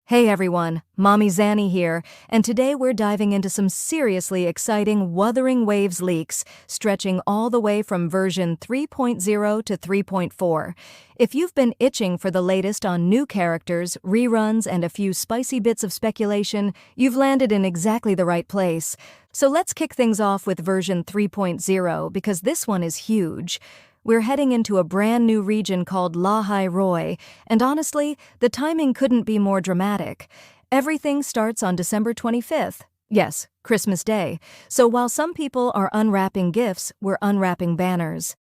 Hey everyone, Mommy Zanny here, and today we're diving into some seriously exciting Wuthering Waves leaks, stretching all the way from version 3.0 to 3.4. If you've been itching for the latest on new characters, reruns, and a few spicy bits of speculation, you've landed in exactly the right place. So let's kick things off with version 3.0 because this one is huge. We're heading into a brand new region called Lynae, and honestly, the timing couldn't be more dramatic. Everything starts on December 25th. Yes, Christmas Day. So while some people are unwrapping gifts, we're unwrapping banners.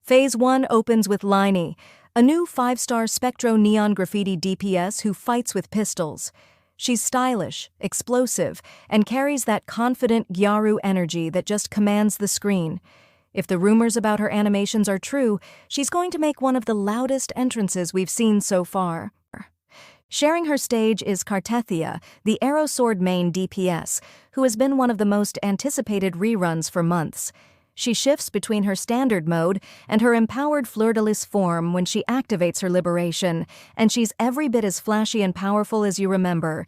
Phase 1 opens with Lynae, a new 5-star Spectro Neon Graffiti DPS who fights with pistols. She's stylish, explosive, and carries that confident Gyaru energy that just commands the screen. If the rumors about her animations are true, she's going to make one of the loudest entrances we've seen so far. Sharing her stage is Cartethyia, the Arrow Sword main DPS, who has been one of the most anticipated reruns for months. She shifts between her standard mode and her empowered fleur-de-lis form when she activates her liberation, and she's every bit as flashy and powerful as you remember.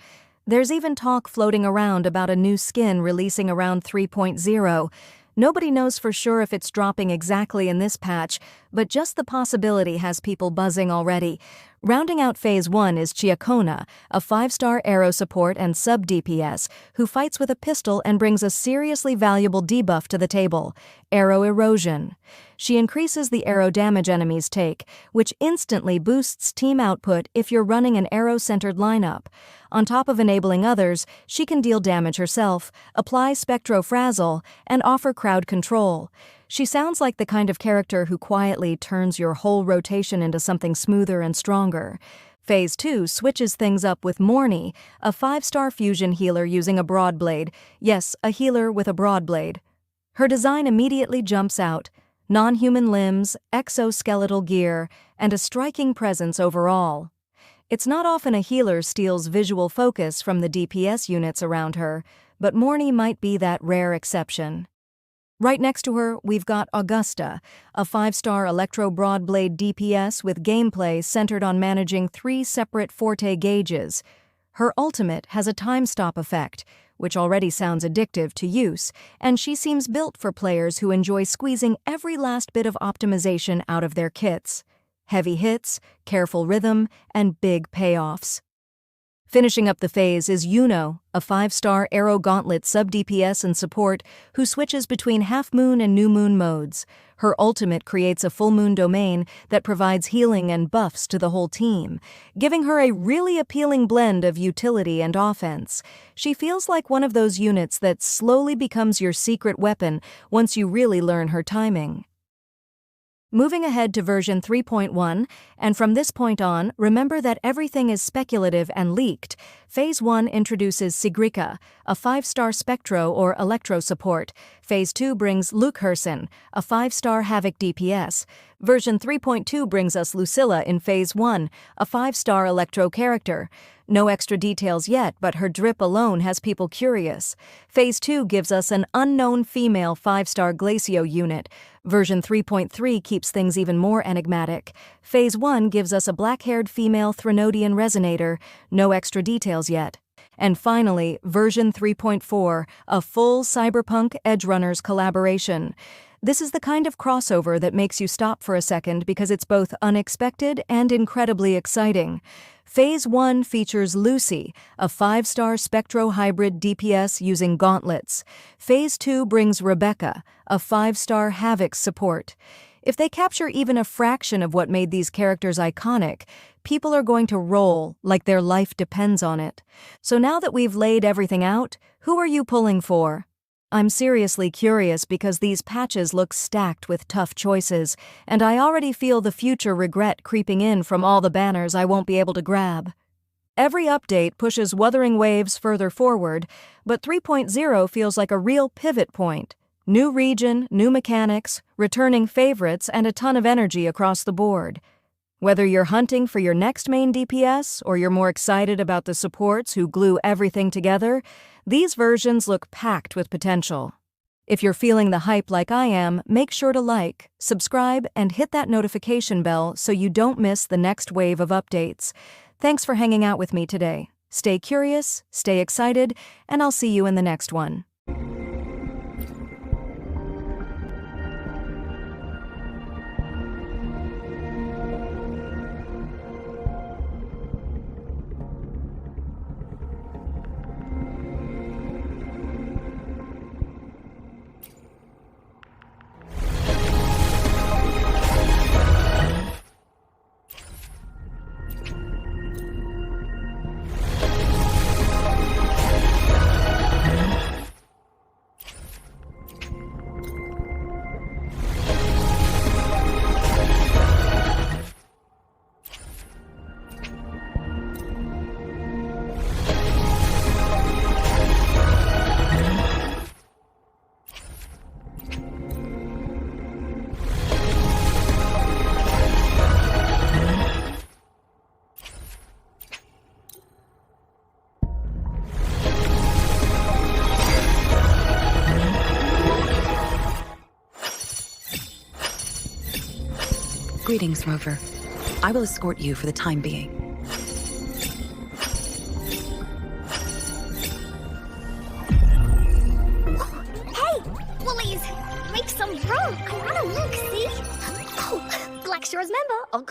There's even talk floating around about a new skin releasing around 3.0. Nobody knows for sure if it's dropping exactly in this patch, but just the possibility has people buzzing already. Rounding out Phase 1 is Chiakona, a 5-star arrow support and sub-DPS, who fights with a pistol and brings a seriously valuable debuff to the table, Arrow Erosion. She increases the arrow damage enemies take, which instantly boosts team output if you're running an arrow-centered lineup. On top of enabling others, she can deal damage herself, apply Spectro-Frazzle, and offer crowd control. She sounds like the kind of character who quietly turns your whole rotation into something smoother and stronger. Phase 2 switches things up with Morny, a 5-star fusion healer using a broadblade. Yes, a healer with a broadblade. Her design immediately jumps out. Non-human limbs, exoskeletal gear, and a striking presence overall. It's not often a healer steals visual focus from the DPS units around her, but Morny might be that rare exception. Right next to her, we've got Augusta, a 5-star Electro Broadblade DPS with gameplay centered on managing 3 separate forte gauges. Her ultimate has a time stop effect, which already sounds addictive to use, and she seems built for players who enjoy squeezing every last bit of optimization out of their kits. Heavy hits, careful rhythm, and big payoffs. Finishing up the phase is iuno, a 5-star Arrow Gauntlet sub-DPS and support who switches between half-moon and new-moon modes. Her ultimate creates a full-moon domain that provides healing and buffs to the whole team, giving her a really appealing blend of utility and offense. She feels like one of those units that slowly becomes your secret weapon once you really learn her timing. Moving ahead to version 3.1, and from this point on, remember that everything is speculative and leaked. Phase 1 introduces Sigrica, a 5-star Spectro or Electro support. Phase 2 brings Lucilla, a 5-star Havoc DPS. Version 3.2 brings us Lucilla in Phase 1, a 5-star Electro character. No extra details yet, but her drip alone has people curious. Phase 2 gives us an unknown female 5-star Glacio unit. Version 3.3 keeps things even more enigmatic. Phase 1 gives us a black-haired female Threnodian resonator. No extra details yet. And finally, version 3.4, a full Cyberpunk Edgerunners collaboration. This is the kind of crossover that makes you stop for a second because it's both unexpected and incredibly exciting. Phase 1 features Lucy, a 5-star Spectro hybrid DPS using gauntlets. Phase 2 brings Rebecca, a 5-star Havoc support. If they capture even a fraction of what made these characters iconic, people are going to roll like their life depends on it. So now that we've laid everything out, who are you pulling for? I'm seriously curious because these patches look stacked with tough choices, and I already feel the future regret creeping in from all the banners I won't be able to grab. Every update pushes Wuthering Waves further forward, but 3.0 feels like a real pivot point. New region, new mechanics, returning favorites, and a ton of energy across the board. Whether you're hunting for your next main DPS or you're more excited about the supports who glue everything together, these versions look packed with potential. If you're feeling the hype like I am, make sure to like, subscribe, and hit that notification bell so you don't miss the next wave of updates. Thanks for hanging out with me today. Stay curious, stay excited, and I'll see you in the next one. Greetings, Rover. I will escort you for the time being. Hey! Woolies! Make some room! I wanna look, see? Oh, Black Shore's member of